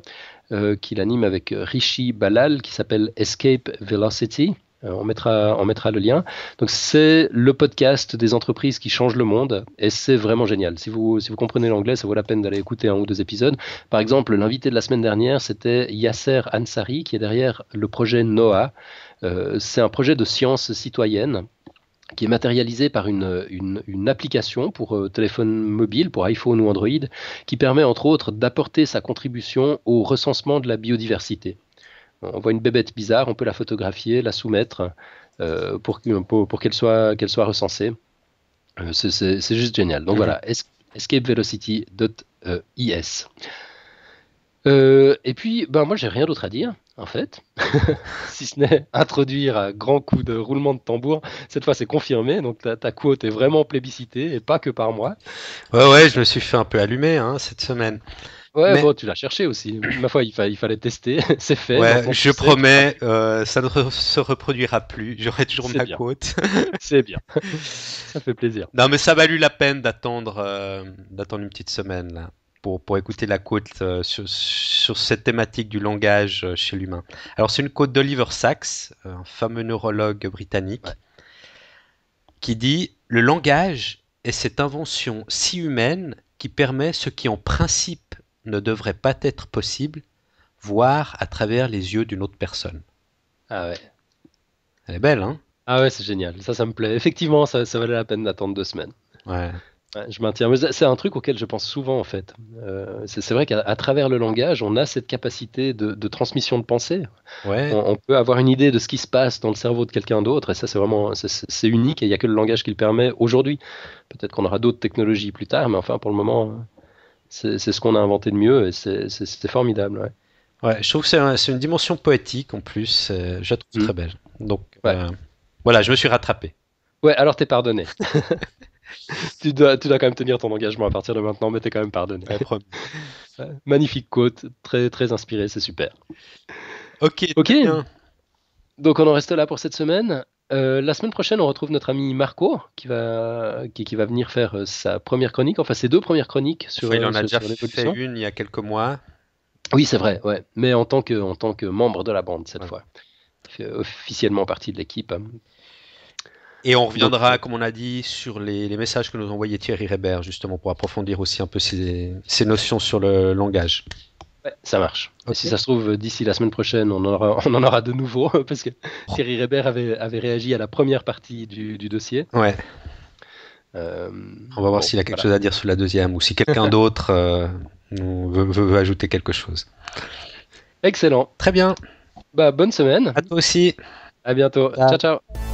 qu'il anime avec Rishi Balal, qui s'appelle Escape Velocity. On mettra le lien. Donc c'est le podcast des entreprises qui changent le monde et c'est vraiment génial. Si vous comprenez l'anglais, ça vaut la peine d'aller écouter un ou deux épisodes. Par exemple, l'invité de la semaine dernière, c'était Yasser Ansari qui est derrière le projet NOAA. C'est un projet de science citoyenne qui est matérialisé par une application pour téléphone mobile, pour iPhone ou Android, qui permet entre autres d'apporter sa contribution au recensement de la biodiversité. On voit une bébête bizarre, on peut la photographier, la soumettre pour qu'elle soit recensée. C'est juste génial. Donc voilà, escapevelocity.is. Et puis, moi, j'ai rien d'autre à dire, en fait, si ce n'est introduire à grands coups de roulement de tambour. Cette fois, c'est confirmé, donc ta quote est vraiment plébiscitée, et pas que par moi. Ouais, je me suis fait un peu allumer cette semaine. Ouais, Mais... bon, tu l'as cherché aussi. Ma foi, il fallait tester, c'est fait. Ouais, je promets, ça ne se reproduira plus. J'aurai toujours ma quote. C'est bien, ça fait plaisir. Non, mais ça a valu la peine d'attendre une petite semaine là. Pour écouter la quote sur cette thématique du langage chez l'humain. Alors c'est une quote d'Oliver Sacks, un fameux neurologue britannique, qui dit « Le langage est cette invention si humaine qui permet ce qui en principe ne devrait pas être possible, voir à travers les yeux d'une autre personne. » Ah ouais. Elle est belle, hein? Ah ouais, c'est génial. Ça me plaît. Effectivement, ça valait la peine d'attendre 2 semaines. Ouais. Ouais, je maintiens. Mais c'est un truc auquel je pense souvent, en fait. C'est vrai qu'à travers le langage, on a cette capacité de transmission de pensée. Ouais. On peut avoir une idée de ce qui se passe dans le cerveau de quelqu'un d'autre, et ça, c'est vraiment c'est unique, et il n'y a que le langage qui le permet aujourd'hui. Peut-être qu'on aura d'autres technologies plus tard, mais enfin, pour le moment, c'est ce qu'on a inventé de mieux, et c'est formidable. Ouais. Ouais, je trouve que c'est une dimension poétique en plus, je la trouve très belle. Donc, voilà, je me suis rattrapé. Ouais, alors t'es pardonné. Tu dois quand même tenir ton engagement à partir de maintenant, mais t'es quand même pardonné. Ouais, magnifique quote, très, très inspiré, c'est super. Ok. Bien. Donc on en reste là pour cette semaine. La semaine prochaine, on retrouve notre ami Marco qui va venir faire sa première chronique, enfin ses 2 premières chroniques sur il en a déjà fait une il y a quelques mois. Oui, c'est vrai, ouais. Mais en tant que membre de la bande cette fois. Il fait officiellement partie de l'équipe. Et on reviendra, comme on a dit, sur les messages que nous envoyait Thierry Reber, justement, pour approfondir aussi un peu ces notions sur le langage. Ouais, ça marche. Okay. Et si ça se trouve, d'ici la semaine prochaine, on en aura de nouveau, parce que Thierry Reber avait réagi à la première partie du dossier. Ouais. On va voir s'il a quelque chose à dire sur la deuxième, ou si quelqu'un d'autre veut ajouter quelque chose. Excellent. Très bien. Bonne semaine. À toi aussi. À bientôt. Ciao, ciao.